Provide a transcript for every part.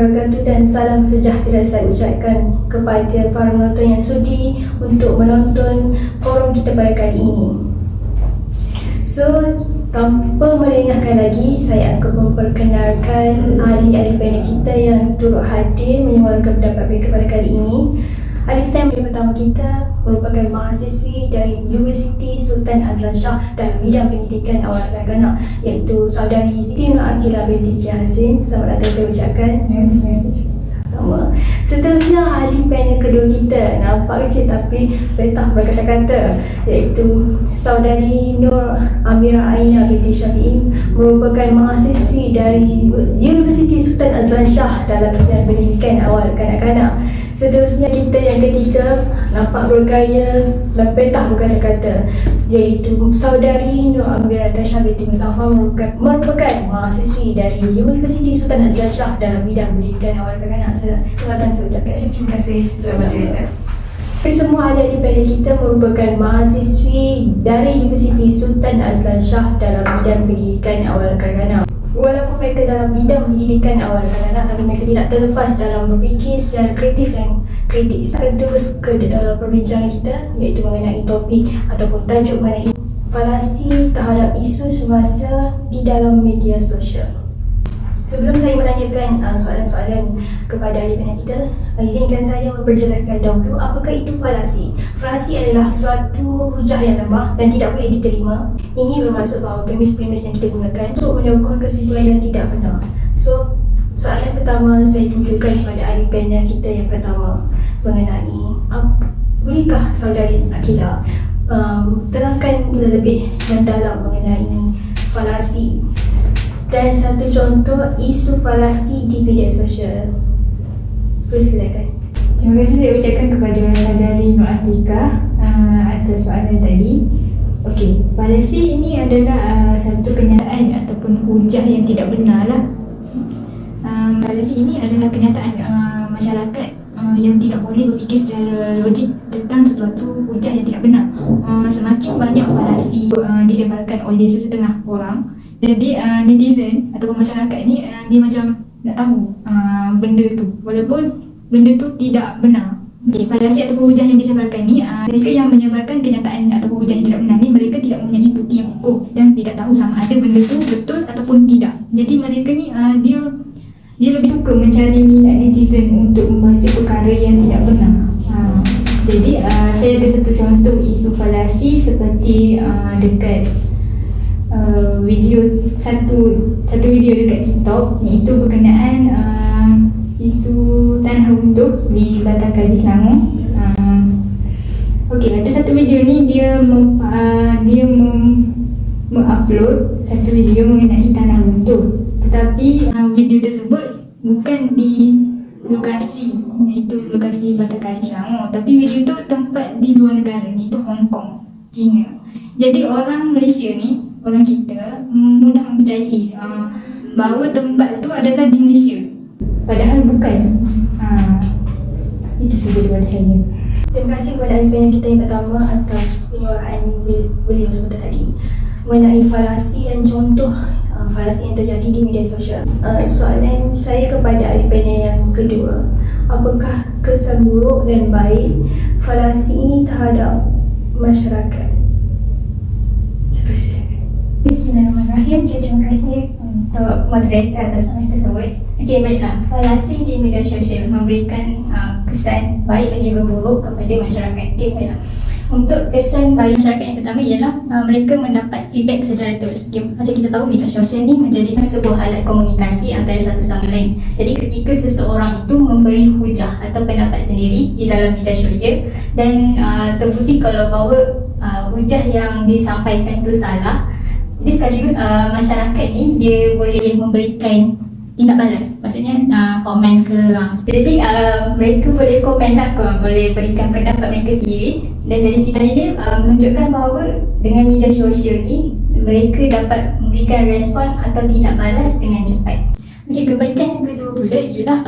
wabarakatuh dan salam sejahtera saya ucapkan kepada para penonton yang sudi untuk menonton forum kita pada kali ini. So, tanpa melengahkan lagi, saya akan memperkenalkan ahli-ahli panel kita yang turut hadir menyuarakan pendapat mereka pada kali ini. Ahli kita yang pertama kita merupakan mahasiswi dari Universiti Sultan Azlan Shah dalam bidang pendidikan awal kanak-kanak, iaitu saudari Siti Nur Aqilah binti Hasin. Selamat datang saya ucapkan. Sama. Seterusnya ahli panel kedua kita, nampak kecil tapi betah berkata-kata, iaitu saudari Nur Amira Aina binti Syafi'i, merupakan mahasiswi dari Universiti Sultan Azlan Shah dalam bidang pendidikan awal kanak-kanak. Seterusnya kita yang ketiga, nampak bergaya dan betah berkata-kata, iaitu saudari Nur Amira Tasha binti Mustafa, merupakan mahasiswi dari Universiti Sultan Azlan Shah dalam bidang pendidikan awal kanak-kanak. Selamat datang saya ucapkan. Terima kasih Selamat Director. Semua ahli panel kita merupakan mahasiswi dari Universiti Sultan Azlan Shah dalam bidang pendidikan awal kanak-kanak. Walaupun mereka dalam bidang pendidikan awal kanak-kanak, tapi mereka tidak terlepas dalam berfikir secara kreatif dan kritis. Akan terus ke perbincangan kita, iaitu mengenai topik ataupun tajuk mengenai falasi terhadap isu semasa di dalam media sosial. Sebelum saya menanyakan soalan-soalan kepada ahli panel kita, izinkan saya memperjelaskan dahulu apakah itu falasi. Falasi adalah suatu hujah yang lemah dan tidak boleh diterima. Ini bermaksud bahawa premis-premis yang kita gunakan untuk menyokong kesimpulan yang tidak benar. So, soalan pertama saya tunjukkan kepada ahli panel kita yang pertama mengenai bolehkah saudari Aqilah terangkan lebih mendalam mengenai falasi dan satu contoh isu falasi di media sosial. Silakan. Terima kasih saya ucapkan kepada saudari Nur Atika atas soalan tadi. Okey, falasi ini adalah satu kenyataan ataupun hujah yang tidak benar lah. Falasi ini adalah kenyataan masyarakat yang tidak boleh berfikir secara logik tentang sesuatu hujah yang tidak benar. Semakin banyak falasi disebarkan oleh sesetengah orang, jadi netizen ataupun masyarakat ni dia macam nak tahu benda tu walaupun benda tu tidak benar. Okay, falasi ataupun hujah yang disebarkan ni, mereka yang menyebarkan kenyataan ataupun hujah yang tidak benar ni, mereka tidak mempunyai bukti yang kukuh dan tidak tahu sama ada benda tu betul ataupun tidak. Jadi mereka ni dia lebih suka mencari minat netizen untuk membaca perkara yang tidak benar. Jadi saya ada satu contoh isu falasi seperti dekat satu video dekat TikTok, iaitu berkenaan isu tanah runtuh di Batang Kali Selangor. Okey, ada satu video ni dia mengupload satu video mengenai tanah runtuh, tetapi video tersebut bukan di lokasi, iaitu lokasi Batang Kali Selangor, tapi video tu tempat di luar negara, iaitu Hong Kong, China. Jadi orang Malaysia ni, orang kita mudah mempercayai bahawa tempat tu adalah di Malaysia, padahal bukan. Itu saja daripada saya. Terima kasih kepada ahli panel kita yang pertama atas penyuaraan beliau sebentar tadi mengenai falasi dan contoh falasi yang terjadi di media sosial. Soalan saya kepada ahli panel yang kedua, apakah kesan buruk dan baik falasi ini terhadap masyarakat? Bismillahirrahmanirrahim. Terima kasih untuk moderator atas soalan tersebut. Okey, baiklah. Falasi di media sosial memberikan kesan baik dan juga buruk kepada masyarakat. Okey, baiklah. Untuk kesan bagi masyarakat yang pertama ialah mereka mendapat feedback secara terus. Okay, macam kita tahu media sosial ni menjadi sebuah alat komunikasi antara satu sama lain. Jadi ketika seseorang itu memberi hujah atau pendapat sendiri di dalam media sosial dan terbukti kalau bahawa hujah yang disampaikan itu salah, jadi sekaligus masyarakat ni dia boleh memberikan tindak balas, maksudnya komen ke jadi mereka boleh komen lah, boleh berikan pendapat mereka sendiri. Dan dari sini dia menunjukkan bahawa dengan media sosial ni mereka dapat memberikan respon atau tindak balas dengan cepat. Okey, kebaikan yang kedua pula ialah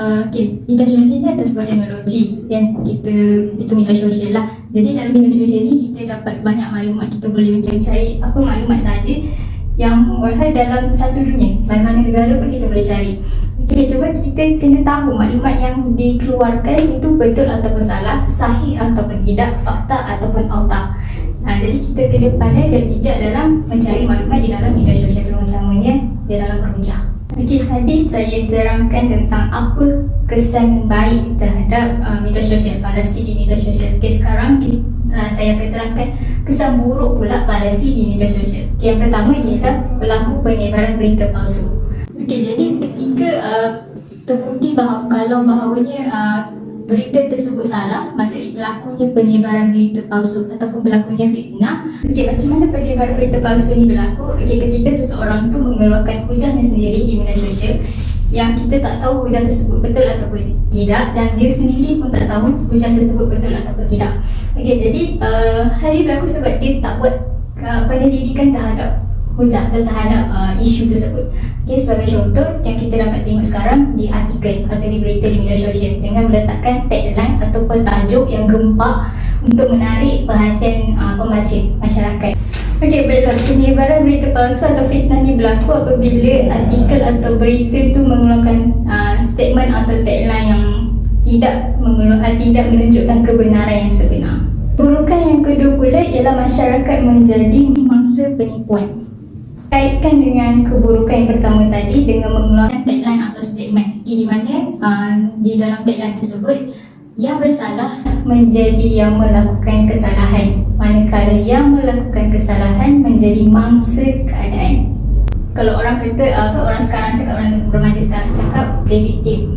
media sosial ni ada sebuah teknologi yang kita, itu media sosial lah. Jadi dalam media sosial ni kita dapat banyak maklumat, kita boleh mencari apa maklumat sahaja yang berhal dalam satu dunia, mana-mana negara pun kita boleh cari. Okay, cuba kita kena tahu maklumat yang dikeluarkan itu betul ataupun salah, sahih ataupun tidak, fakta ataupun auta. Jadi kita kena pandai dan bijak dalam mencari maklumat di dalam media sosial, terutamanya di dalam berhujah. Okay, tadi saya terangkan tentang apa kesan baik terhadap media sosial, falasi di media sosial. Okay, sekarang saya akan terangkan kesan buruk pula falasi di media sosial. Okay, yang pertama ialah berlaku penyebaran berita palsu. Okay, jadi ketika terbukti bahawanya berita tersebut salah, maksudnya berlakunya penyebaran berita palsu ataupun berlakunya fitnah. Okay, macam mana penyebaran berita palsu ni berlaku? Okay, ketika seseorang tu mengeluarkan hujahnya sendiri di media sosial yang kita tak tahu hujah tersebut betul ataupun tidak, dan dia sendiri pun tak tahu hujah tersebut betul ataupun tidak. Okay, jadi hal ini berlaku sebab dia tak buat penyelidikan terhadap hujah terhadap isu tersebut. Okay, sebagai contoh yang kita dapat tengok sekarang di artikel atau di berita di media sosial dengan meletakkan tagline ataupun tajuk yang gempak untuk menarik perhatian pembaca masyarakat. Okey, baiklah, penyebaran berita palsu atau fitnah ni berlaku apabila artikel atau berita itu mengeluarkan statement atau tagline yang tidak menunjukkan kebenaran yang sebenar. Keburukan yang kedua pula ialah masyarakat menjadi mangsa penipuan. Kaitkan dengan keburukan yang pertama tadi dengan mengeluarkan tagline atau statement, di mana di dalam tagline tersebut yang bersalah menjadi yang melakukan kesalahan, manakala yang melakukan kesalahan menjadi mangsa keadaan. Kalau orang kata orang sekarang cakap, orang remaja sekarang cakap play victim.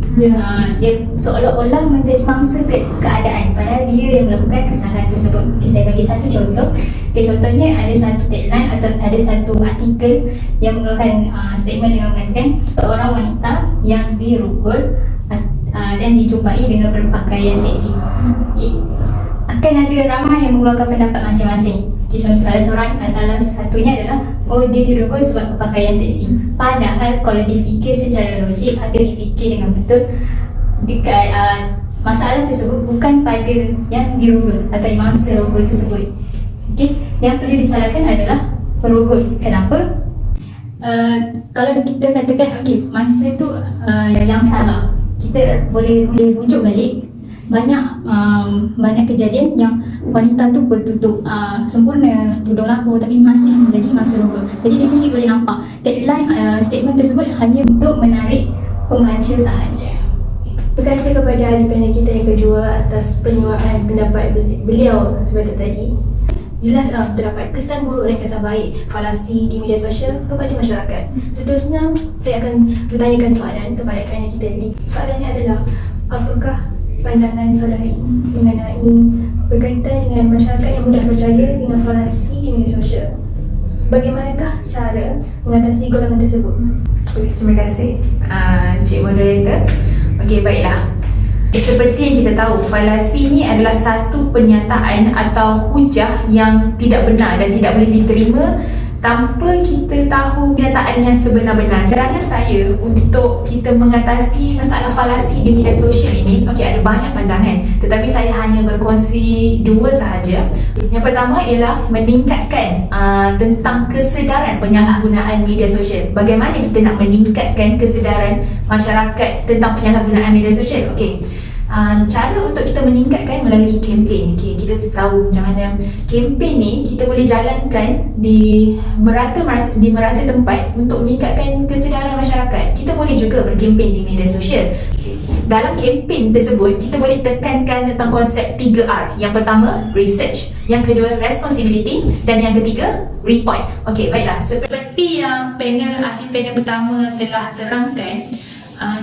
Dia seolah-olah menjadi mangsa keadaan padahal dia yang melakukan kesalahan tersebut. Okay, saya bagi satu contoh. Okay, contohnya ada satu tagline atau ada satu artikel yang mengeluarkan statement dengan mengatakan seorang wanita yang dirogol dan dijumpai dengan berpakaian seksi. Okay, akan ada ramai yang mengeluarkan pendapat masing-masing. Okay, contoh salah satunya adalah dia dirogol sebab berpakaian seksi. Padahal kalau difikir secara logik atau difikir dengan betul, masalah tersebut bukan pada yang dirogol atau mangsa rogol tersebut. Okay, yang perlu disalahkan adalah perogol. Kenapa? Kalau kita katakan mangsa tu yang salah, kita boleh rujuk balik banyak kejadian yang wanita tu bertutup sempurna, tudung laku tapi masih menjadi mangsa rogol. Jadi di sini boleh nampak tagline statement tersebut hanya untuk menarik pembaca sahaja. Terima kasih kepada ahli panel kita yang kedua atas penyuarahan pendapat beliau sebagai tadi. Jelas terdapat kesan buruk dan kesan baik falasi di media sosial kepada masyarakat. Seterusnya, saya akan bertanyakan soalan kepada panel kita tadi. Soalannya adalah, apakah pandangan saudari mengenai berkaitan dengan masyarakat yang mudah percaya dengan falasi di media sosial? Bagaimanakah cara mengatasi golongan tersebut? Terima kasih Cik Moderator. Okey, baiklah. Seperti yang kita tahu, falasi ni adalah satu pernyataan atau hujah yang tidak benar dan tidak boleh diterima tanpa kita tahu kenyataan yang sebenar-benar. Caranya saya untuk kita mengatasi masalah falasi di media sosial ini, ada banyak pandangan, tetapi saya hanya berkongsi dua sahaja. Yang pertama ialah meningkatkan tentang kesedaran penyalahgunaan media sosial. Bagaimana kita nak meningkatkan kesedaran masyarakat tentang penyalahgunaan media sosial? Cara untuk kita meningkatkan melalui kempen. Kita tahu macam mana kempen ni kita boleh jalankan di merata tempat untuk meningkatkan kesedaran masyarakat. Kita boleh juga berkempen di media sosial. Dalam kempen tersebut kita boleh tekankan tentang konsep 3R. Yang pertama, research. Yang kedua, responsibility. Dan yang ketiga, report. Baiklah, seperti yang ahli panel pertama telah terangkan,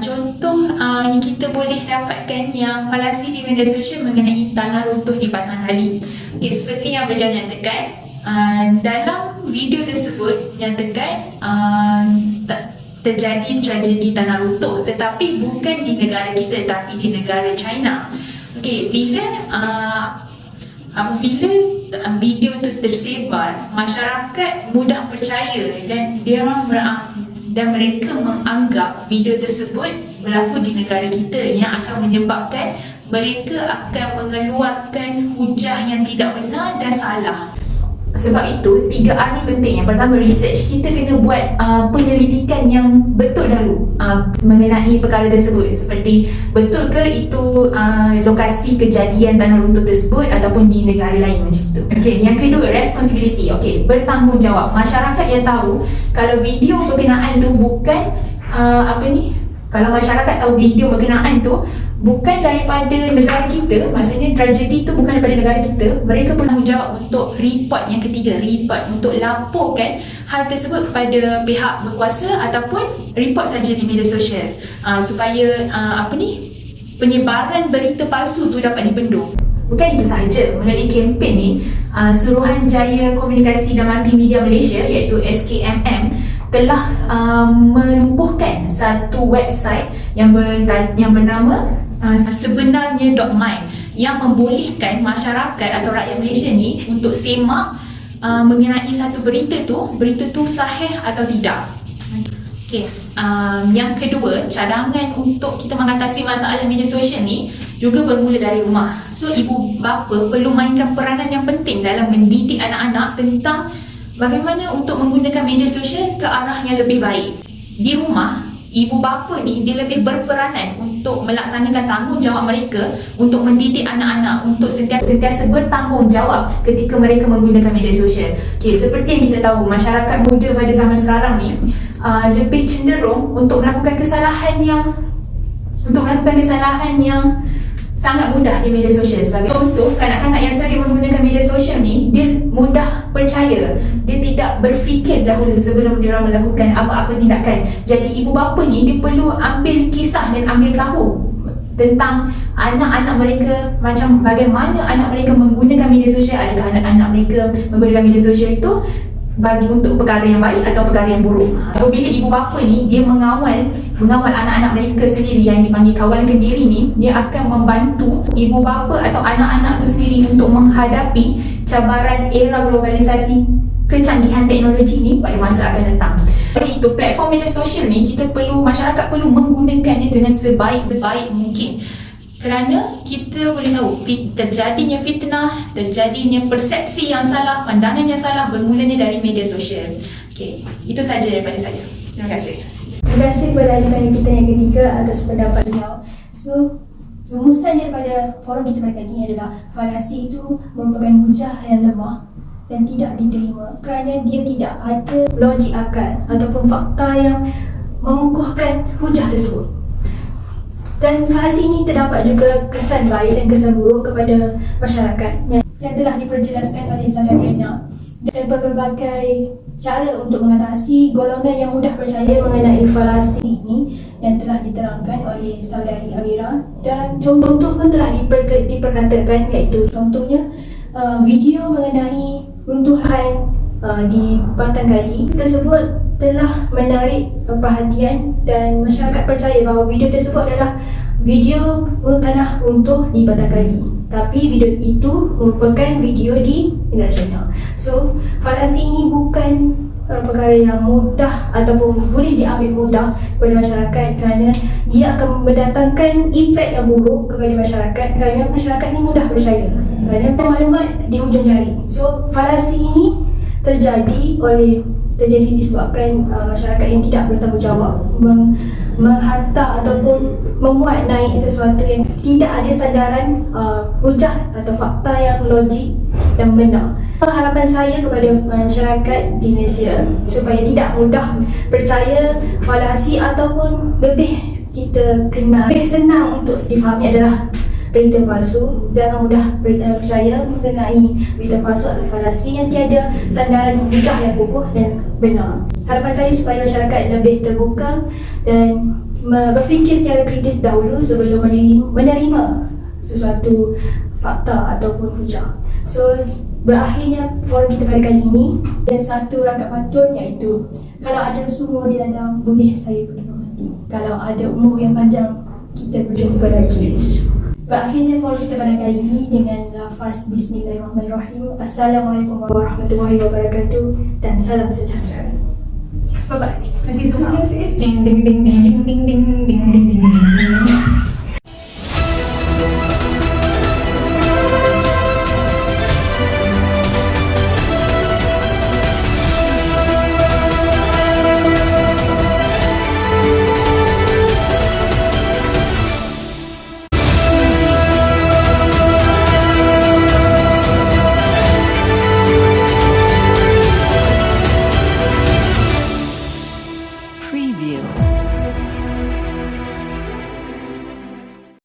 contoh yang kita boleh dapatkan yang falasi di media sosial mengenai tanah runtuh di Pantang Tali. Seperti yang beliau nyatakan, dalam video tersebut nyatakan terjadi tragedi tanah runtuh, tetapi bukan di negara kita tapi di negara China. Apabila video itu tersebar, masyarakat mudah percaya dan mereka menganggap video tersebut berlaku di negara kita, yang akan menyebabkan mereka akan mengeluarkan hujah yang tidak benar dan salah. Sebab itu 3R ni penting. Yang pertama research, kita kena buat penyelidikan yang betul dahulu mengenai perkara tersebut, seperti betul ke itu lokasi kejadian tanah runtuh tersebut ataupun di negara lain macam tu. Okey, yang kedua responsibility. Okey, bertanggungjawab. Masyarakat yang tahu kalau video berkenaan tu bukan kalau masyarakat tahu video berkenaan tu bukan daripada negara kita, maksudnya tragedi itu bukan daripada negara kita, mereka bertanggungjawab untuk report. Yang ketiga, report, untuk laporkan hal tersebut kepada pihak berkuasa ataupun report saja di media sosial supaya penyebaran berita palsu tu dapat dibendung. Bukan itu sahaja, melalui kempen ni Suruhanjaya Komunikasi dan Multimedia Malaysia iaitu SKMM telah melumpuhkan satu website yang bernama sebenarnya.my yang membolehkan masyarakat atau rakyat Malaysia ni untuk semak mengenai satu berita tu sahih atau tidak. Okay. Yang kedua, cadangan untuk kita mengatasi masalah media sosial ni juga bermula dari rumah. So ibu bapa perlu mainkan peranan yang penting dalam mendidik anak-anak tentang bagaimana untuk menggunakan media sosial ke arah yang lebih baik. Di rumah, ibu bapa ni dia lebih berperanan untuk melaksanakan tanggungjawab mereka untuk mendidik anak-anak untuk sentiasa bertanggungjawab ketika mereka menggunakan media sosial. Okay, seperti yang kita tahu, masyarakat muda pada zaman sekarang ni lebih cenderung untuk melakukan kesalahan yang sangat mudah di media sosial. Sebagai contoh, kanak-kanak yang sering menggunakan media sosial ni, dia mudah percaya. Dia tidak berfikir dahulu sebelum dia orang melakukan apa-apa tindakan. Jadi ibu bapa ni dia perlu ambil kisah dan ambil tahu tentang anak-anak mereka, macam bagaimana anak mereka menggunakan media sosial. Adakah anak-anak mereka menggunakan media sosial itu bagi untuk perkara yang baik atau perkara yang buruk. Apabila ibu bapa ni dia mengawal anak-anak mereka sendiri yang dipanggil kawalan kendiri ni, dia akan membantu ibu bapa atau anak-anak tu sendiri untuk menghadapi cabaran era globalisasi kecanggihan teknologi ni pada masa akan datang. Jadi itu platform media sosial ni masyarakat perlu menggunakannya dengan sebaik-baik mungkin. Kerana kita boleh tahu terjadinya fitnah, terjadinya persepsi yang salah, pandangan yang salah bermulanya dari media sosial. Okey, itu saja daripada saya. Terima kasih. Terima kasih kepada ahli kita yang ketiga atas pendapat beliau. So, rumusan daripada forum kita pada kali ini adalah falasi itu merupakan hujah yang lemah dan tidak diterima kerana dia tidak ada logik akal ataupun fakta yang mengukuhkan hujah tersebut. Dan falasi ini terdapat juga kesan baik dan kesan buruk kepada masyarakat yang telah diperjelaskan oleh saudari Aina, dan berbagai cara untuk mengatasi golongan yang mudah percaya mengenai falasi ini yang telah diterangkan oleh saudari Amira. Dan contoh pun telah diperkatakan, iaitu contohnya video mengenai runtuhan di Batang Kali tersebut telah menarik perhatian dan masyarakat percaya bahawa video tersebut adalah video tanah runtuh di Batang Kali, tapi video itu merupakan video di negara China. So falasi ini bukan perkara yang mudah ataupun boleh diambil mudah kepada masyarakat, kerana dia akan mendatangkan efek yang buruk kepada masyarakat kerana masyarakat ni mudah percaya kerana maklumat di hujung jari. So falasi ini terjadi disebabkan masyarakat yang tidak bertanggungjawab menghantar ataupun memuat naik sesuatu yang tidak ada sandaran hujah atau fakta yang logik dan benar. Harapan saya kepada masyarakat di Malaysia supaya tidak mudah percaya falasi ataupun lebih senang untuk difahami adalah berita palsu. Jangan mudah percaya mengenai berita palsu atau falasi yang tiada sandaran hujah yang kukuh dan benar. Harapan saya supaya masyarakat lebih terbuka dan berfikir secara kritis dahulu sebelum menerima sesuatu fakta ataupun hujah. So berakhirnya forum kita pada kali ini dan satu rangkap pantun, iaitu kalau ada sumur di ladang boleh saya berkembang hati, kalau ada umur yang panjang kita berjumpa lagi. Berakhirnya forum kita pada kali ini dengan lafaz Bismillahirrahmanirrahim. Assalamualaikum warahmatullahi wabarakatuh dan salam sejahtera. Bye bye. Thank you so much. Ding ding ding ding ding ding ding ding ding.